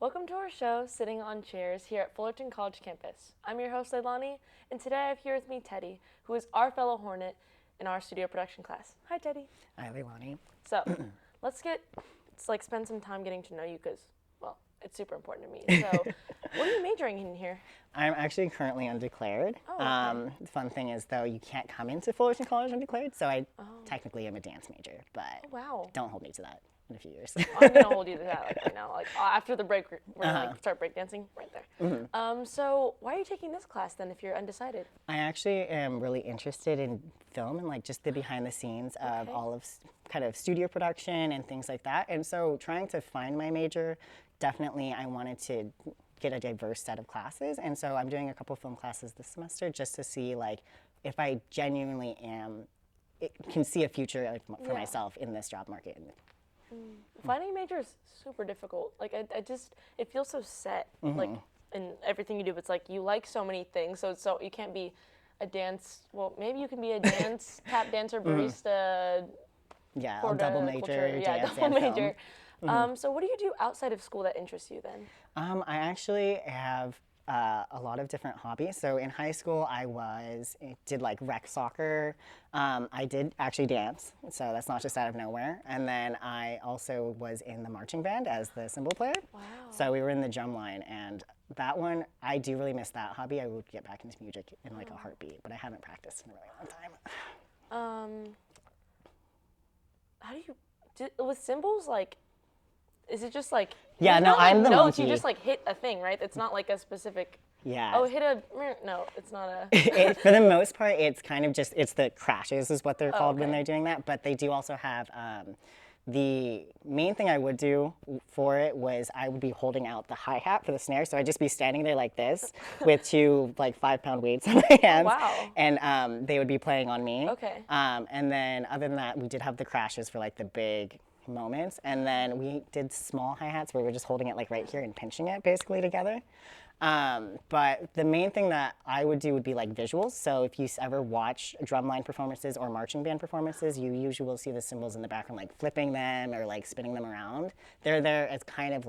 Welcome to our show, Sitting on Chairs, here at Fullerton College campus. I'm your host, Leilani, and today I have here with me Teddy, who is our fellow Hornet in our studio production class. Hi, Teddy. Hi, Leilani. So, let's spend some time getting to know you because, well, it's super important to me. So, what are you majoring in here? I'm actually currently undeclared. Oh, okay. The fun thing is, though, you can't come into Fullerton College undeclared, so I technically am a dance major, but Wow. don't hold me to that in a few years. I'm gonna hold you to that right now. After the break, we're gonna start breakdancing right there. So why are you taking this class then if you're undecided? I actually am really interested in film and just the behind the scenes of all of kind of studio production and things like that. And so trying to find my major, definitely I wanted to get a diverse set of classes. And so I'm doing a couple film classes this semester just to see if I genuinely can see a future for myself in this job market. Finding a major is super difficult. It feels so set, in everything you do. It's like you like so many things, so you can't be a dance. Well, maybe you can be a dance tap dancer, barista. Yeah, I'll double major, dance double and major. film. So what do you do outside of school that interests you then? I actually have a lot of different hobbies. So in high school, I did rec soccer. I did actually dance, so that's not just out of nowhere. And then I also was in the marching band as the cymbal player. Wow. So we were in the drum line, and that one, I do really miss that hobby. I would get back into music in a heartbeat, but I haven't practiced in a really long time. How do you with cymbals is it just Yeah, it's no, not I'm the notes, monkey. you just hit a thing, right? It's not like a specific. Yeah. Oh, no, it's not a. For the most part, it's kind of it's the crashes is what they're called when okay. they're doing that. But they do also have the main thing I would do for it was I would be holding out the hi-hat for the snare. So I'd just be standing there like this with two 5-pound weights on my hands. Wow. And they would be playing on me. Okay. And then other than that, we did have the crashes for the big moments. And then we did small hi-hats where we're just holding it right here and pinching it basically together. But the main thing that I would do would be visuals. So if you ever watch drumline performances or marching band performances, you usually will see the cymbals in the background flipping them or spinning them around. They're there as kind of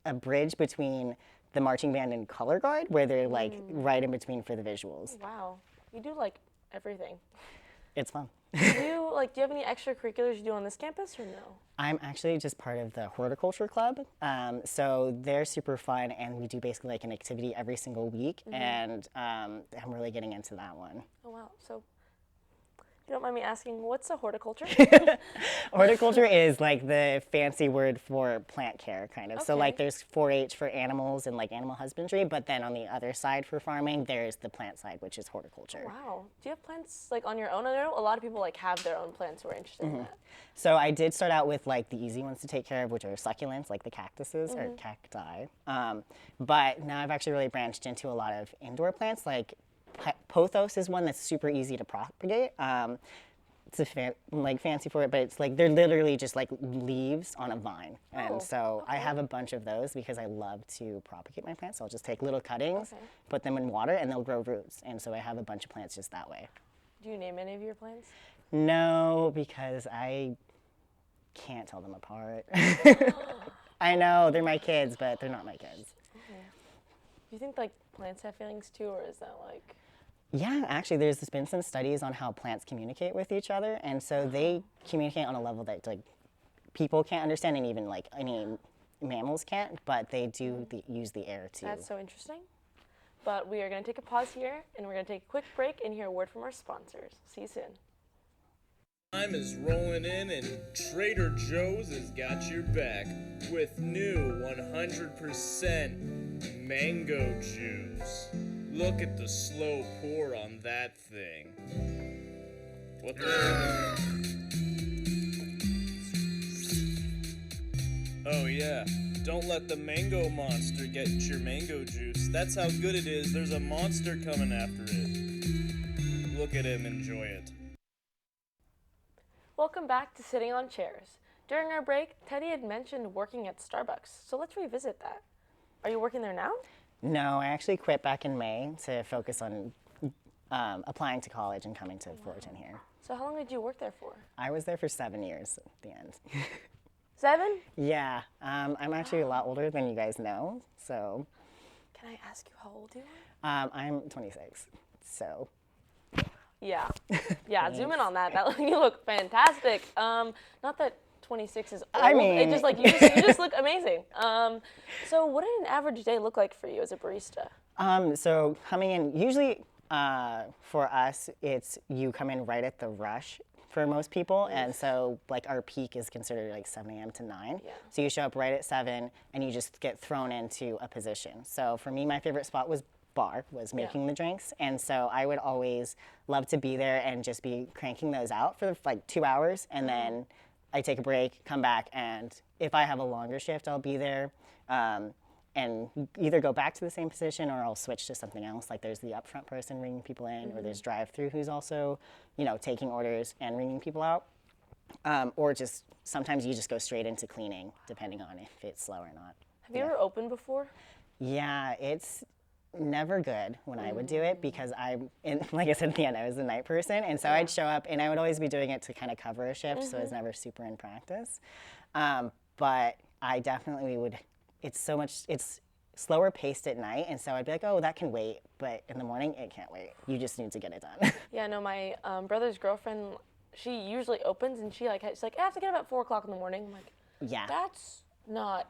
a bridge between the marching band and color guard, where they're right in between for the visuals. Wow, you do everything. It's fun. Do you have any extracurriculars you do on this campus or no? I'm actually just part of the horticulture club. So they're super fun, and we do basically an activity every single week, and I'm really getting into that one. Oh, wow. So, if you don't mind me asking, what's a horticulture? Horticulture is the fancy word for plant care, kind of. Okay. So there's 4-H for animals and animal husbandry, but then on the other side for farming, there's the plant side, which is horticulture. Wow. Do you have plants on your own? I know a lot of people have their own plants who are interested in that. So I did start out with the easy ones to take care of, which are succulents, the cactuses or cacti. But now I've actually really branched into a lot of indoor plants, pothos is one that's super easy to propagate. It's a fancy for it, but it's they're literally just leaves on a vine. And so I have a bunch of those because I love to propagate my plants. So I'll just take little cuttings, put them in water, and they'll grow roots. And so I have a bunch of plants just that way. Do you name any of your plants? No, because I can't tell them apart. I know, they're my kids, but they're not my kids. Okay. Do you think plants have feelings too, or is that Yeah, actually, there's been some studies on how plants communicate with each other, and so they communicate on a level that people can't understand, and even any mammals can't. But they do use the air too. That's so interesting. But we are going to take a pause here, and we're going to take a quick break and hear a word from our sponsors. See you soon. Time is rolling in, and Trader Joe's has got your back with new 100% mango juice. Look at the slow pour on that thing. What the? Oh yeah, don't let the mango monster get your mango juice. That's how good it is. There's a monster coming after it. Look at him, enjoy it. Welcome back to Sitting on Chairs. During our break, Teddy had mentioned working at Starbucks, so let's revisit that. Are you working there now? No, I actually quit back in May to focus on applying to college and coming to Fullerton here. So how long did you work there for? I was there for 7 years at the end. 7? Yeah, I'm actually a lot older than you guys know, so Can I ask you how old you are? I'm 26, so. Yeah. Yeah, zoom in on that. You look fantastic. Not that 26 is old. I mean- It just like you just look amazing. So what did an average day look like for you as a barista? So coming in, usually for us, it's you come in right at the rush for most people, and so like our peak is considered like 7 a.m. to 9. Yeah. So you show up right at 7, and you just get thrown into a position. So for me, my favorite spot was making the drinks, and so I would always love to be there and just be cranking those out for like 2 hours, and then I take a break, come back, and if I have a longer shift, I'll be there. And either go back to the same position or I'll switch to something else. Like there's the upfront person ringing people in, or there's drive-through who's also, taking orders and ringing people out. Or just sometimes you just go straight into cleaning, depending on if it's slow or not. Have you ever opened before? Yeah, it's never good when I would do it because like I said at the end, I was a night person, and so I'd show up and I would always be doing it to kind of cover a shift, so I was never super in practice. But I definitely would. It's slower paced at night, and so I'd be like, oh, that can wait, but in the morning, it can't wait. You just need to get it done. Yeah, no, my brother's girlfriend, she usually opens, and she's like, I have to get up at 4 o'clock in the morning. I'm like, Yeah. that's not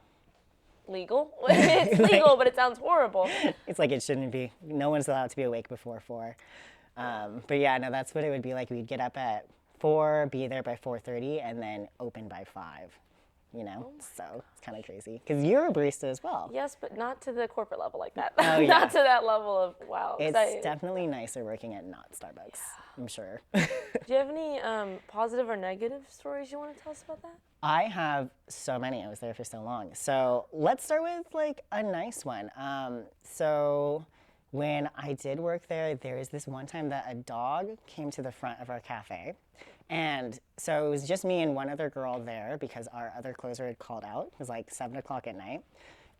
legal. It's legal, but it sounds horrible. It's like it shouldn't be. No one's allowed to be awake before 4. But yeah, no, that's what it would be like. We'd get up at 4, be there by 4:30, and then open by 5. So it's kind of crazy because you're a barista as well. Yes, but not to the corporate level like that. Oh, yeah. Not to that level of, wow. It's definitely nicer working at not Starbucks, I'm sure. Do you have any positive or negative stories you want to tell us about that? I have so many. I was there for so long. So let's start with like a nice one. So when I did work there was this one time that a dog came to the front of our cafe. And so it was just me and one other girl there because our other closer had called out. It was like 7 o'clock at night.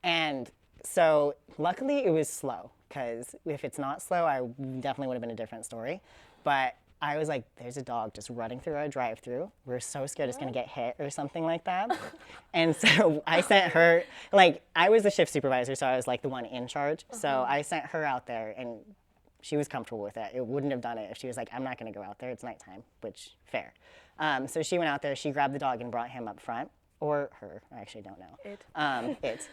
And so luckily it was slow, because if it's not slow, I definitely would have been a different story. But I was like, there's a dog just running through our drive-through. We're so scared it's gonna get hit or something like that. And so I sent her, like, I was the shift supervisor, so I was like the one in charge. So I sent her out there, and she was comfortable with it. It wouldn't have done it if she was like, I'm not gonna go out there, it's nighttime, which, fair. So she went out there, she grabbed the dog and brought him up front, or her, I actually don't know. It.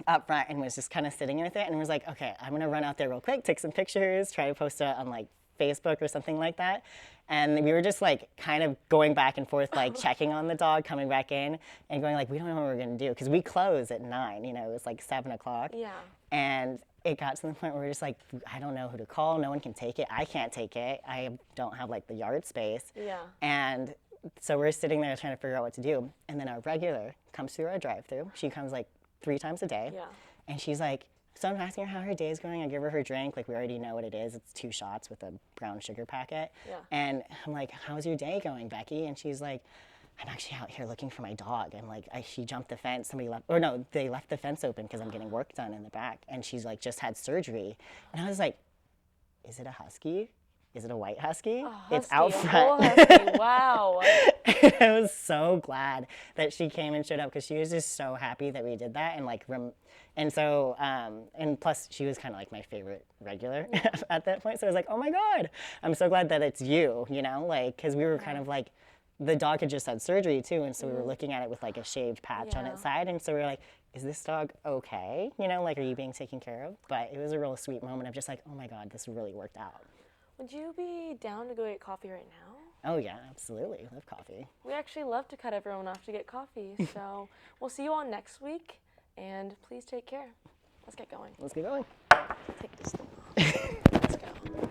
Up front, and was just kind of sitting with it and was like, okay, I'm gonna run out there real quick, take some pictures, try to post it on like Facebook or something like that. And we were just like kind of going back and forth, like checking on the dog, coming back in and going like, we don't know what we're gonna do. Cause we close at 9, it was like 7 o'clock. Yeah. And it got to the point where we're just like, I don't know who to call. No one can take it. I can't take it. I don't have like the yard space. Yeah. And so we're sitting there trying to figure out what to do. And then our regular comes through our drive-through. She comes like 3 times a day. Yeah. And she's like, so I'm asking her how her day is going. I give her drink. Like, we already know what it is. It's 2 shots with a brown sugar packet. Yeah. And I'm like, how's your day going, Becky? And she's like, I'm actually out here looking for my dog. I'm like, she jumped the fence. They left the fence open because I'm getting work done in the back. And she's like, just had surgery. And I was like, is it a husky? Is it a white husky? It's out front. Husky. Wow. I was so glad that she came and showed up because she was just so happy that we did that. And like, and plus she was kind of like my favorite regular at that point. So I was like, oh my God, I'm so glad that it's you, like, because we were kind of like, the dog had just had surgery too. And so we were looking at it with like a shaved patch on its side. And so we were like, is this dog okay? Like, are you being taken care of? But it was a real sweet moment of just like, oh my God, this really worked out. Would you be down to go get coffee right now? Oh yeah, absolutely. I love coffee. We actually love to cut everyone off to get coffee. So we'll see you all next week. And please take care. Let's get going. Let's get going. Take this thing off. Let's go.